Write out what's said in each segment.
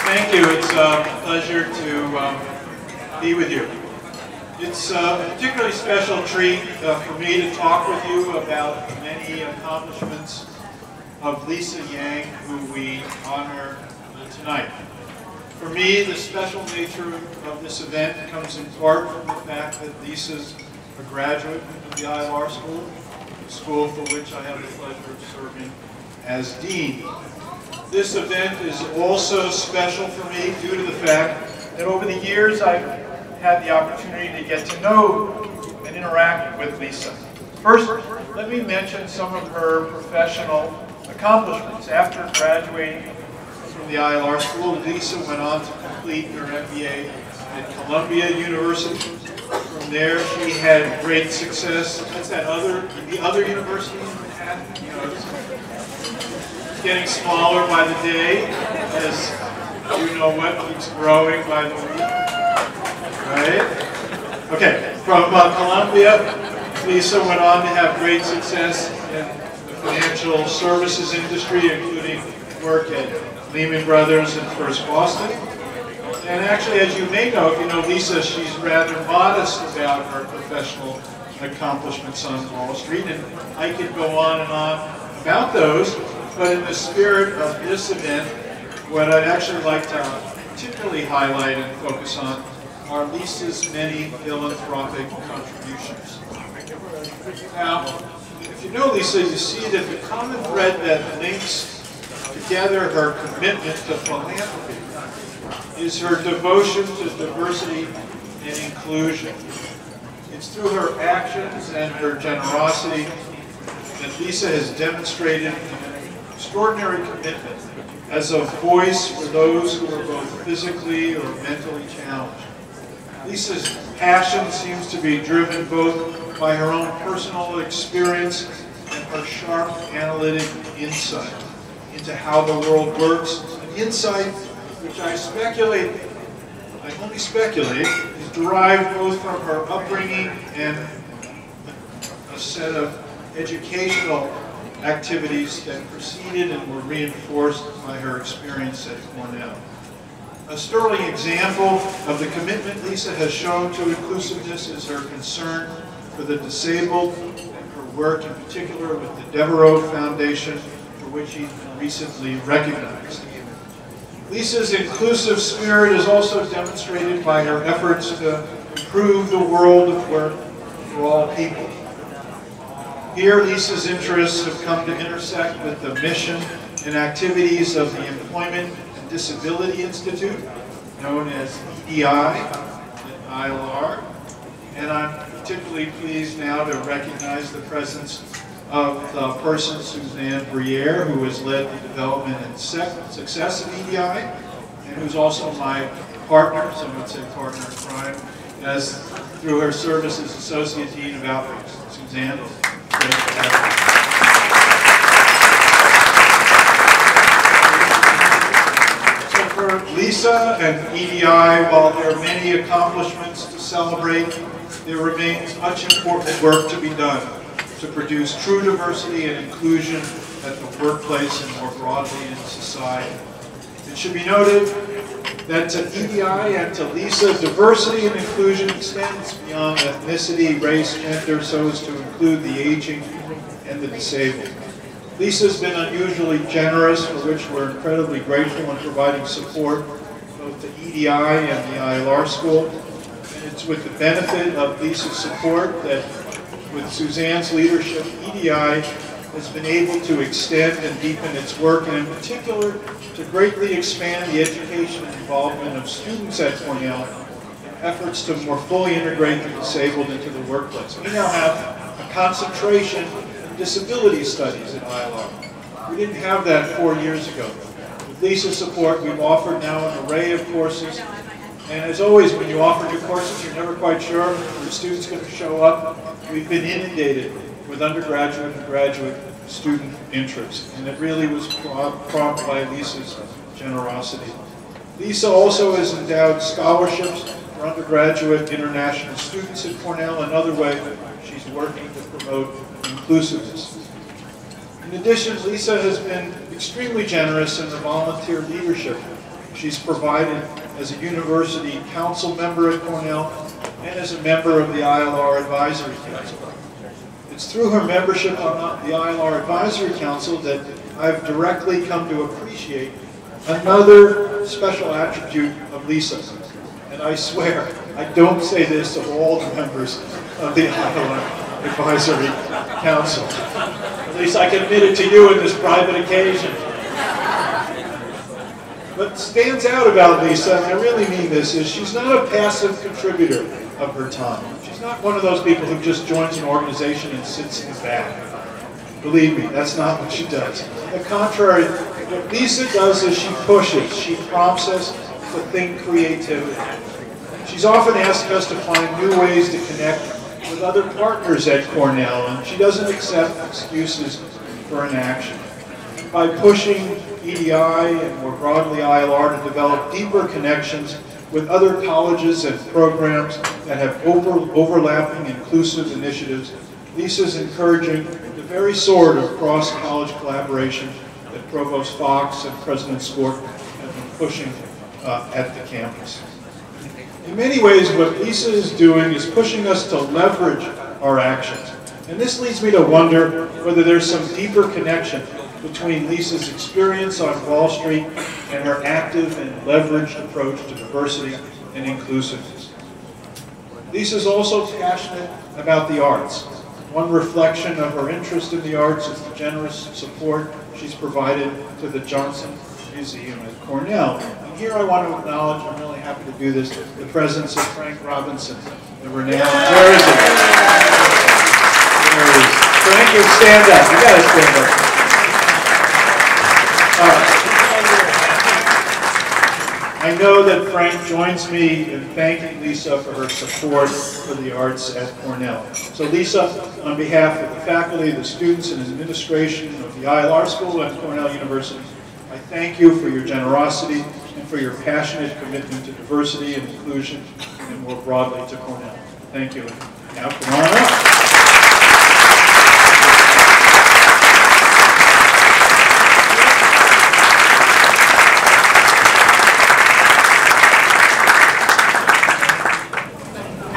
Thank you. It's a pleasure to be with you. It's a particularly special treat for me to talk with you about the many accomplishments of Lisa Yang, who we honor tonight. For me, the special nature of this event comes in part from the fact that Lisa's a graduate of the ILR School, a school for which I have the pleasure of serving as dean. This event is also special for me due to the fact that over the years I've had the opportunity to get to know and interact with Lisa. First, let me mention some of her professional accomplishments. After graduating from the ILR School, Lisa went on to complete her MBA at Columbia University. From there, she had great success. That's the other university in Manhattan. You know, it's getting smaller by the day, as you know what keeps growing by the week. Right? Okay, from Columbia, Lisa went on to have great success in the financial services industry, including work at Lehman Brothers and First Boston. And actually, as you may know, if you know Lisa, she's rather modest about her professional accomplishments on Wall Street, and I could go on and on about those, but in the spirit of this event, what I'd actually like to particularly highlight and focus on are Lisa's many philanthropic contributions. Now, if you know Lisa, you see that the common thread that links together her commitment to philanthropy is her devotion to diversity and inclusion. It's through her actions and her generosity that Lisa has demonstrated an extraordinary commitment as a voice for those who are both physically or mentally challenged. Lisa's passion seems to be driven both by her own personal experience and her sharp analytic insight into how the world works, an insight which I only speculate, is derived both from her upbringing and a set of educational activities that preceded and were reinforced by her experience at Cornell. A sterling example of the commitment Lisa has shown to inclusiveness is her concern for the disabled and her work in particular with the Devereux Foundation, for which she's been recently recognized. Lisa's inclusive spirit is also demonstrated by her efforts to improve the world of work for all people. Here, Lisa's interests have come to intersect with the mission and activities of the Employment and Disability Institute, known as EDI at ILR, and I'm particularly pleased now to recognize the presence of the person, Suzanne Briere, who has led the development and success of EDI, and who's also my partner, some would say partner in crime, as through her service as Associate Dean of Outreach. Suzanne, great to have you. So for Lisa and EDI, while there are many accomplishments to celebrate, there remains much important work to be done to produce true diversity and inclusion at the workplace and more broadly in society. It should be noted that to EDI and to Lisa, diversity and inclusion extends beyond ethnicity, race, gender, so as to include the aging and the disabled. Lisa's been unusually generous, for which we're incredibly grateful in providing support both to EDI and the ILR School. And it's with the benefit of Lisa's support that with Suzanne's leadership, EDI has been able to extend and deepen its work, and in particular, to greatly expand the education and involvement of students at Cornell in efforts to more fully integrate the disabled into the workplace. We now have a concentration in disability studies at ILR. We didn't have that 4 years ago. With Lisa's support, we've offered now an array of courses. And as always, when you offer new courses, you're never quite sure if the student's going to show up. We've been inundated with undergraduate and graduate student interest, and it really was prompted by Lisa's generosity. Lisa also has endowed scholarships for undergraduate international students at Cornell. Another way she's working to promote inclusiveness. In addition, Lisa has been extremely generous in her volunteer leadership she's provided as a University Council member at Cornell and as a member of the ILR Advisory Council. It's through her membership on the ILR Advisory Council that I've directly come to appreciate another special attribute of Lisa. And I swear, I don't say this of all the members of the ILR Advisory Council. At least I can admit it to you in this private occasion. What stands out about Lisa, and I really mean this, is she's not a passive contributor of her time. She's not one of those people who just joins an organization and sits in the back. Believe me, that's not what she does. On the contrary, what Lisa does is she pushes, she prompts us to think creativity. She's often asked us to find new ways to connect with other partners at Cornell, and she doesn't accept excuses for inaction. By pushing EDI and more broadly ILR to develop deeper connections with other colleges and programs that have overlapping inclusive initiatives, Lisa's encouraging the very sort of cross-college collaboration that Provost Fox and President Skort have been pushing at the campus. In many ways, what Lisa is doing is pushing us to leverage our actions. And this leads me to wonder whether there's some deeper connection between Lisa's experience on Wall Street and her active and leveraged approach to diversity and inclusiveness. Lisa's also passionate about the arts. One reflection of her interest in the arts is the generous support she's provided to the Johnson Museum at Cornell. And here I want to acknowledge, I'm really happy to do this, the presence of Frank Robinson, the renowned Jersey. Frank, you stand up. You gotta stand up. I know that Frank joins me in thanking Lisa for her support for the arts at Cornell. So Lisa, on behalf of the faculty, the students, and administration of the ILR School at Cornell University, I thank you for your generosity and for your passionate commitment to diversity and inclusion, and more broadly to Cornell. Thank you. Now come on up.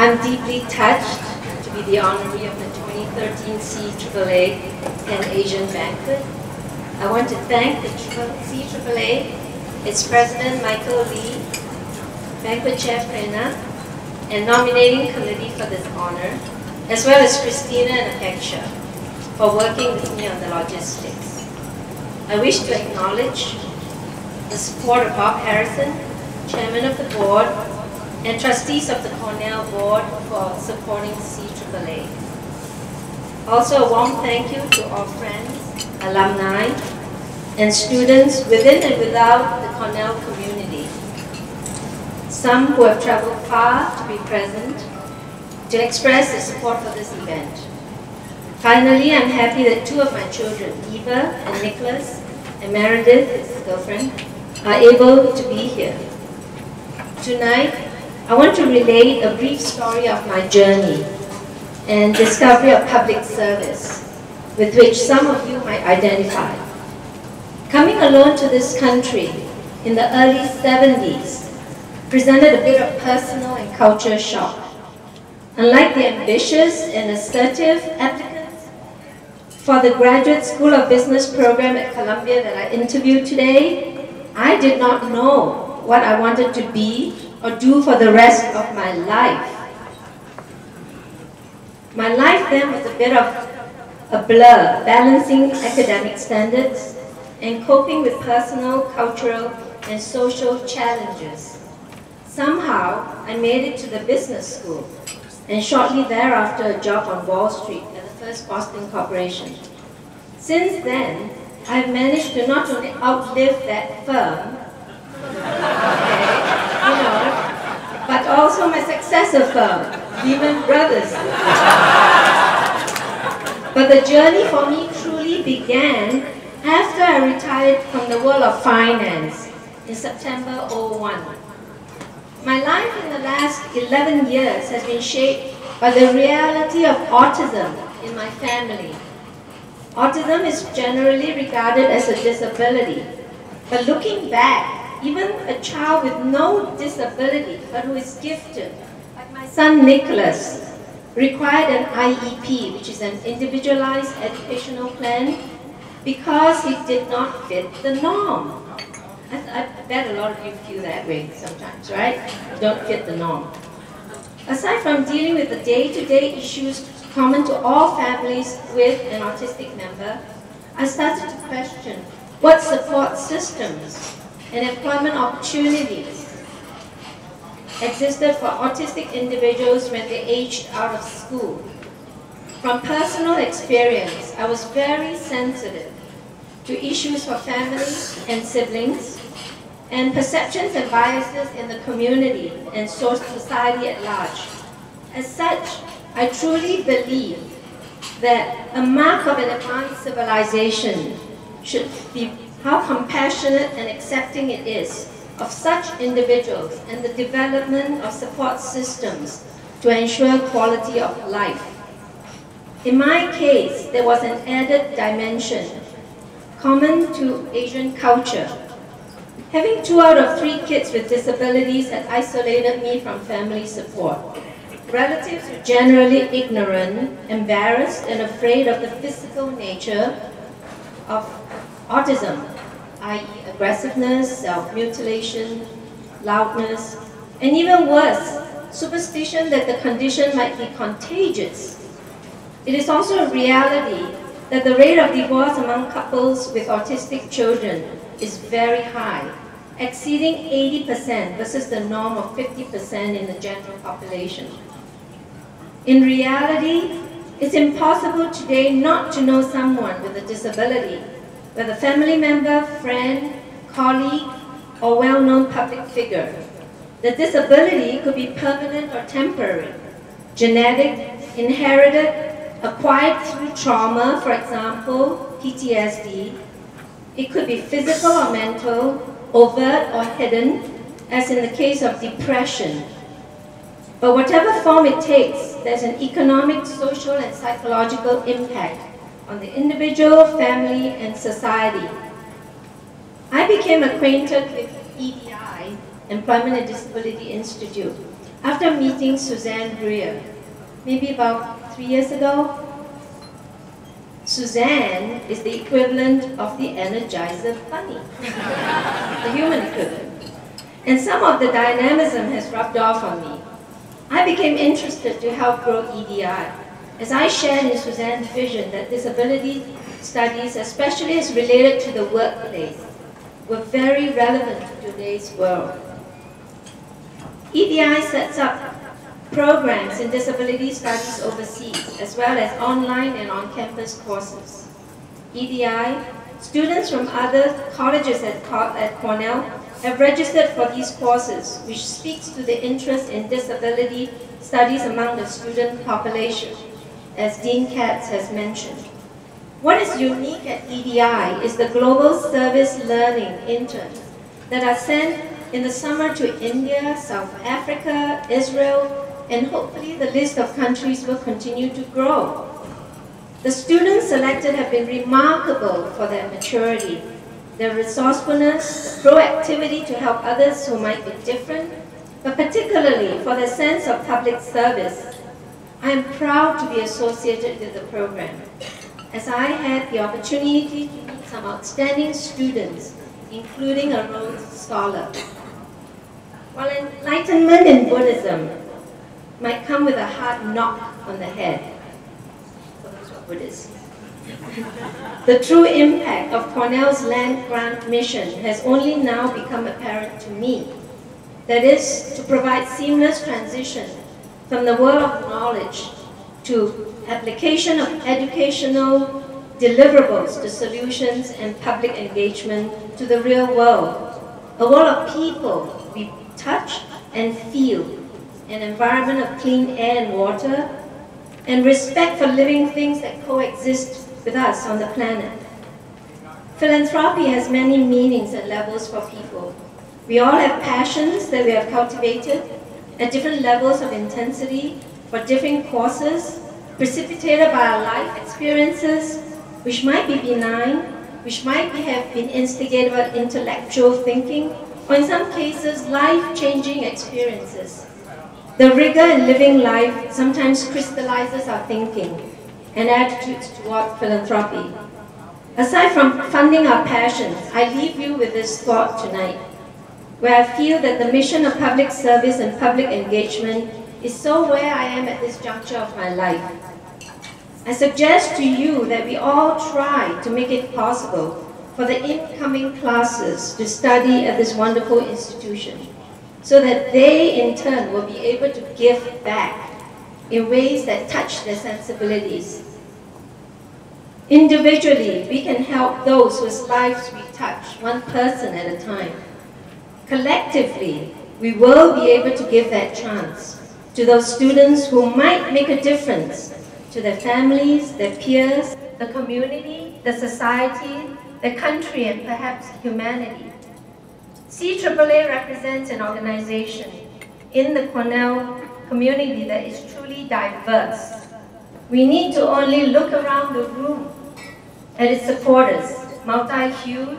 I'm deeply touched to be the honoree of the 2013 CAAA Pan Asian Banquet. I want to thank the CAAA, its president Michael Lee, banquet chair Prerna, and nominating committee for this honor, as well as Christina and Apeksha for working with me on the logistics. I wish to acknowledge the support of Bob Harrison, chairman of the board, and trustees of the Cornell board for supporting CAAA. Also a warm thank you to all friends, alumni, and students within and without the Cornell community. Some who have traveled far to be present to express their support for this event. Finally, I'm happy that two of my children, Eva and Nicholas, and Meredith, his girlfriend, are able to be here. Tonight, I want to relate a brief story of my journey and discovery of public service, with which some of you might identify. Coming alone to this country in the early 70s presented a bit of personal and culture shock. Unlike the ambitious and assertive applicants for the Graduate School of Business program at Columbia that I interviewed today, I did not know what I wanted to be or do for the rest of my life. My life then was a bit of a blur, balancing academic standards and coping with personal, cultural, and social challenges. Somehow, I made it to the business school, and shortly thereafter a job on Wall Street at the First Boston Corporation. Since then, I've managed to not only outlive that firm, but also my successor firm, Lehman Brothers. But the journey for me truly began after I retired from the world of finance in September '01. My life in the last 11 years has been shaped by the reality of autism in my family. Autism is generally regarded as a disability, but looking back, even a child with no disability, but who is gifted, like my son Nicholas, required an IEP, which is an individualized educational plan, because he did not fit the norm. I bet a lot of you feel that way sometimes, right? You don't fit the norm. Aside from dealing with the day-to-day issues common to all families with an autistic member, I started to question what support systems and employment opportunities existed for autistic individuals when they aged out of school. From personal experience, I was very sensitive to issues for families and siblings, and perceptions and biases in the community and society at large. As such, I truly believe that a mark of an advanced civilization should be how compassionate and accepting it is of such individuals and the development of support systems to ensure quality of life. In my case, there was an added dimension common to Asian culture. Having 2 out of 3 kids with disabilities had isolated me from family support. Relatives were generally ignorant, embarrassed, and afraid of the physical nature of autism, i.e. aggressiveness, self-mutilation, loudness, and even worse, superstition that the condition might be contagious. It is also a reality that the rate of divorce among couples with autistic children is very high, exceeding 80% versus the norm of 50% in the general population. In reality, it's impossible today not to know someone with a disability, whether family member, friend, colleague, or well-known public figure. The disability could be permanent or temporary, genetic, inherited, acquired through trauma, for example, PTSD. It could be physical or mental, overt or hidden, as in the case of depression. But whatever form it takes, there's an economic, social, and psychological impact on the individual, family, and society. I became acquainted with EDI, Employment and Disability Institute, after meeting Suzanne Breer, maybe about 3 years ago. Suzanne is the equivalent of the Energizer Bunny, the human equivalent. And some of the dynamism has rubbed off on me. I became interested to help grow EDI, as I shared in Suzanne's vision that disability studies, especially as related to the workplace, were very relevant to today's world. EDI sets up programs in disability studies overseas, as well as online and on-campus courses. EDI, students from other colleges at Cornell have registered for these courses, which speaks to the interest in disability studies among the student population, as Dean Katz has mentioned. What is unique at EDI is the global service learning interns that are sent in the summer to India, South Africa, Israel, and hopefully the list of countries will continue to grow. The students selected have been remarkable for their maturity, their resourcefulness, the proactivity to help others who might be different, but particularly for their sense of public service. I am proud to be associated with the program, as I had the opportunity to meet some outstanding students, including a Rhodes Scholar. While enlightenment in Buddhism might come with a hard knock on the head, for those who are Buddhists, the true impact of Cornell's land grant mission has only now become apparent to me. That is, to provide seamless transition from the world of knowledge to application of educational deliverables to solutions and public engagement to the real world. A world of people we touch and feel, an environment of clean air and water, and respect for living things that coexist with us on the planet. Philanthropy has many meanings and levels for people. We all have passions that we have cultivated at different levels of intensity for different causes, precipitated by our life experiences, which might be benign, which might have been instigated by intellectual thinking, or in some cases, life-changing experiences. The rigor in living life sometimes crystallizes our thinking and attitudes toward philanthropy. Aside from funding our passions, I leave you with this thought tonight, where I feel that the mission of public service and public engagement is so where I am at this juncture of my life. I suggest to you that we all try to make it possible for the incoming classes to study at this wonderful institution, so that they in turn will be able to give back in ways that touch their sensibilities. Individually, we can help those whose lives we touch, one person at a time. Collectively, we will be able to give that chance to those students who might make a difference to their families, their peers, the community, the society, the country, and perhaps humanity. CAAA represents an organization in the Cornell community that is truly diverse. We need to only look around the room at its supporters, multi-hued,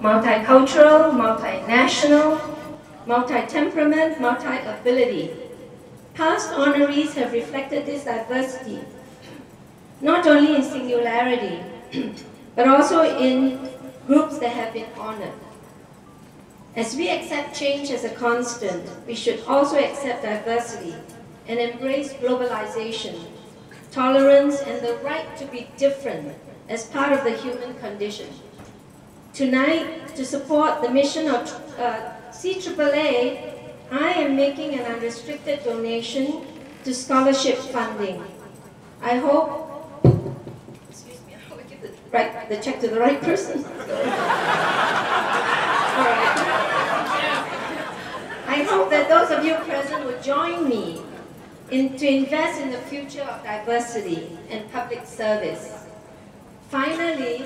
multicultural, multinational, multi-temperament, multi-ability. Past honorees have reflected this diversity, not only in singularity, but also in groups that have been honored. As we accept change as a constant, we should also accept diversity and embrace globalization, tolerance, and the right to be different as part of the human condition. Tonight, to support the mission of CAAA, I am making an unrestricted donation to scholarship funding. I hope, excuse me, I will give the check to the right person. All right. I hope that those of you present will join me to invest in the future of diversity and public service. Finally,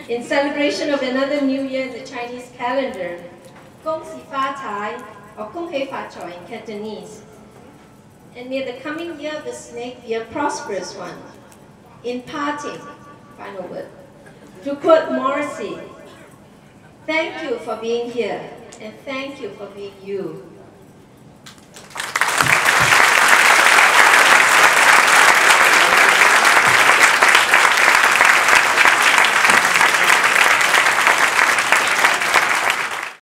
in celebration of another new year in the Chinese calendar, Gong Xi Fa Cai, or Gong Hei Fa Choi in Cantonese. And may the coming year of the snake be a prosperous one. In parting, final word, to quote Morrissey, thank you for being here, and thank you for being you.